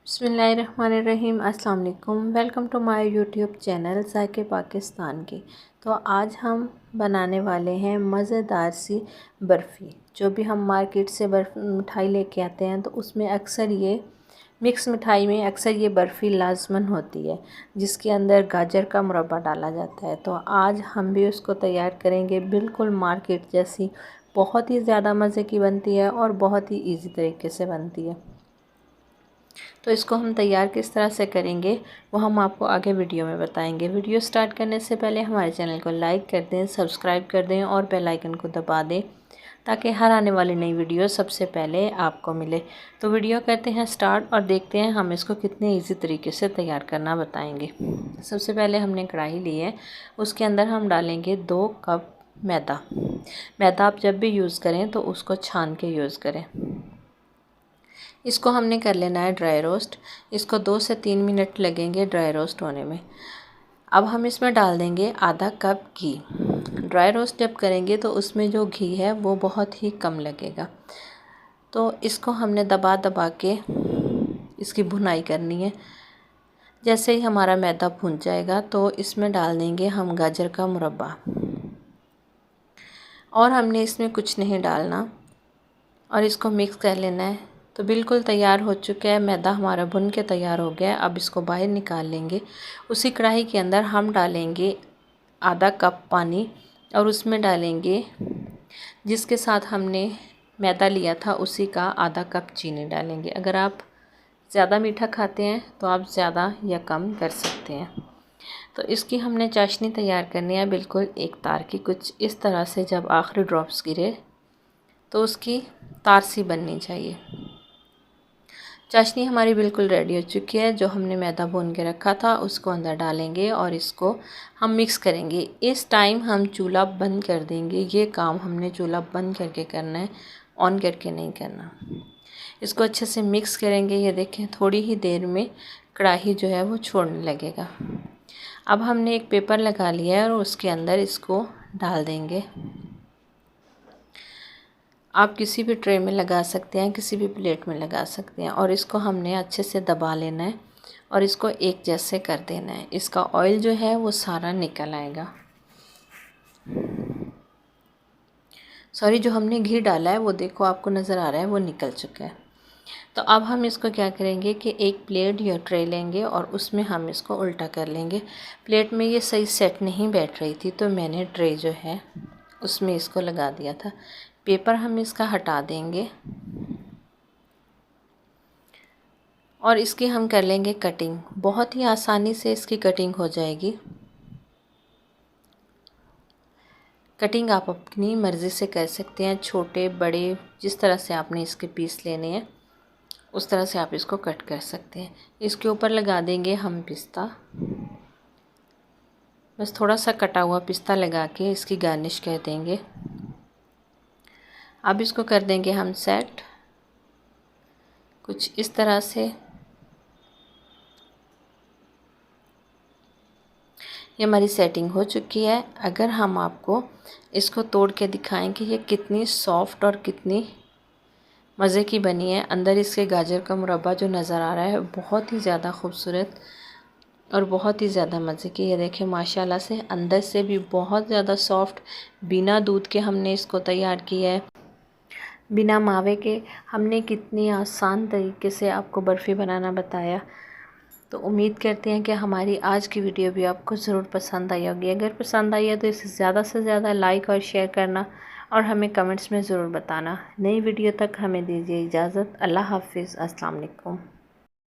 बिस्मिल्लाहिर्रहमानिर्रहीम। अस्सलाम वालेकुम। Welcome to my YouTube channel Zaiqe Pakistan की। तो आज हम बनाने वाले हैं मज़ेदार सी बर्फ़ी। जो भी हम मार्केट से मिठाई लेके आते हैं तो उसमें अक्सर ये मिक्स मिठाई में अक्सर ये बर्फ़ी लाजमन होती है, जिसके अंदर गाजर का मुरब्बा डाला जाता है। तो आज हम भी उसको तैयार करेंगे। बिल्कुल मार्केट जैसी बहुत ही ज़्यादा मज़े की बनती है और बहुत ही ईज़ी तरीके से बनती है। तो इसको हम तैयार किस तरह से करेंगे वो हम आपको आगे वीडियो में बताएंगे। वीडियो स्टार्ट करने से पहले हमारे चैनल को लाइक कर दें, सब्सक्राइब कर दें और बेल आइकन को दबा दें ताकि हर आने वाली नई वीडियो सबसे पहले आपको मिले। तो वीडियो करते हैं स्टार्ट और देखते हैं हम इसको कितने इजी तरीके से तैयार करना बताएंगे। सबसे पहले हमने कढ़ाई ली है, उसके अंदर हम डालेंगे 2 कप मैदा। मैदा आप जब भी यूज़ करें तो उसको छान के यूज़ करें। इसको हमने कर लेना है ड्राई रोस्ट। इसको 2 से 3 मिनट लगेंगे ड्राई रोस्ट होने में। अब हम इसमें डाल देंगे आधा कप घी। ड्राई रोस्ट जब करेंगे तो उसमें जो घी है वो बहुत ही कम लगेगा। तो इसको हमने दबा दबा के इसकी भुनाई करनी है। जैसे ही हमारा मैदा भुन जाएगा तो इसमें डाल देंगे हम गाजर का मुरब्बा, और हमने इसमें कुछ नहीं डालना और इसको मिक्स कर लेना है। तो बिल्कुल तैयार हो चुका है, मैदा हमारा भुन के तैयार हो गया है। अब इसको बाहर निकाल लेंगे। उसी कढ़ाई के अंदर हम डालेंगे आधा कप पानी और उसमें डालेंगे जिसके साथ हमने मैदा लिया था उसी का आधा कप चीनी डालेंगे। अगर आप ज़्यादा मीठा खाते हैं तो आप ज़्यादा या कम कर सकते हैं। तो इसकी हमने चाशनी तैयार करनी है, बिल्कुल एक तार की, कुछ इस तरह से। जब आखिरी ड्रॉप्स गिरे तो उसकी तार सी बननी चाहिए। चाशनी हमारी बिल्कुल रेडी हो चुकी है। जो हमने मैदा भून के रखा था उसको अंदर डालेंगे और इसको हम मिक्स करेंगे। इस टाइम हम चूल्हा बंद कर देंगे। ये काम हमने चूल्हा बंद करके करना है, ऑन करके नहीं करना। इसको अच्छे से मिक्स करेंगे। ये देखें थोड़ी ही देर में कढ़ाई जो है वो छोड़ने लगेगा। अब हमने एक पेपर लगा लिया है और उसके अंदर इसको डाल देंगे। आप किसी भी ट्रे में लगा सकते हैं, किसी भी प्लेट में लगा सकते हैं। और इसको हमने अच्छे से दबा लेना है और इसको एक जैसे कर देना है। इसका ऑयल जो है वो सारा निकल आएगा। सॉरी, जो हमने घी डाला है वो देखो आपको नज़र आ रहा है वो निकल चुका है। तो अब हम इसको क्या करेंगे कि एक प्लेट या ट्रे लेंगे और उसमें हम इसको उल्टा कर लेंगे। प्लेट में ये सही सेट नहीं बैठ रही थी तो मैंने ट्रे जो है उसमें इसको लगा दिया था। पेपर हम इसका हटा देंगे और इसकी हम कर लेंगे कटिंग। बहुत ही आसानी से इसकी कटिंग हो जाएगी। कटिंग आप अपनी मर्ज़ी से कर सकते हैं, छोटे बड़े, जिस तरह से आपने इसके पीस लेने हैं उस तरह से आप इसको कट कर सकते हैं। इसके ऊपर लगा देंगे हम पिस्ता। बस थोड़ा सा कटा हुआ पिस्ता लगा के इसकी गार्निश कर देंगे। अब इसको कर देंगे हम सेट कुछ इस तरह से। ये हमारी सेटिंग हो चुकी है। अगर हम आपको इसको तोड़ के दिखाएं कि ये कितनी सॉफ्ट और कितनी मज़े की बनी है। अंदर इसके गाजर का मुरब्बा जो नज़र आ रहा है बहुत ही ज़्यादा खूबसूरत और बहुत ही ज़्यादा मज़े की। ये देखें माशाल्लाह से अंदर से भी बहुत ज़्यादा सॉफ्ट। बिना दूध के हमने इसको तैयार किया है, बिना मावे के। हमने कितनी आसान तरीके से आपको बर्फ़ी बनाना बताया। तो उम्मीद करते हैं कि हमारी आज की वीडियो भी आपको ज़रूर पसंद आई होगी। अगर पसंद आई है तो इसे ज़्यादा से ज़्यादा लाइक और शेयर करना और हमें कमेंट्स में ज़रूर बताना। नई वीडियो तक हमें दीजिए इजाज़त। अल्लाह हाफ़िज़। अस्सलाम वालेकुम।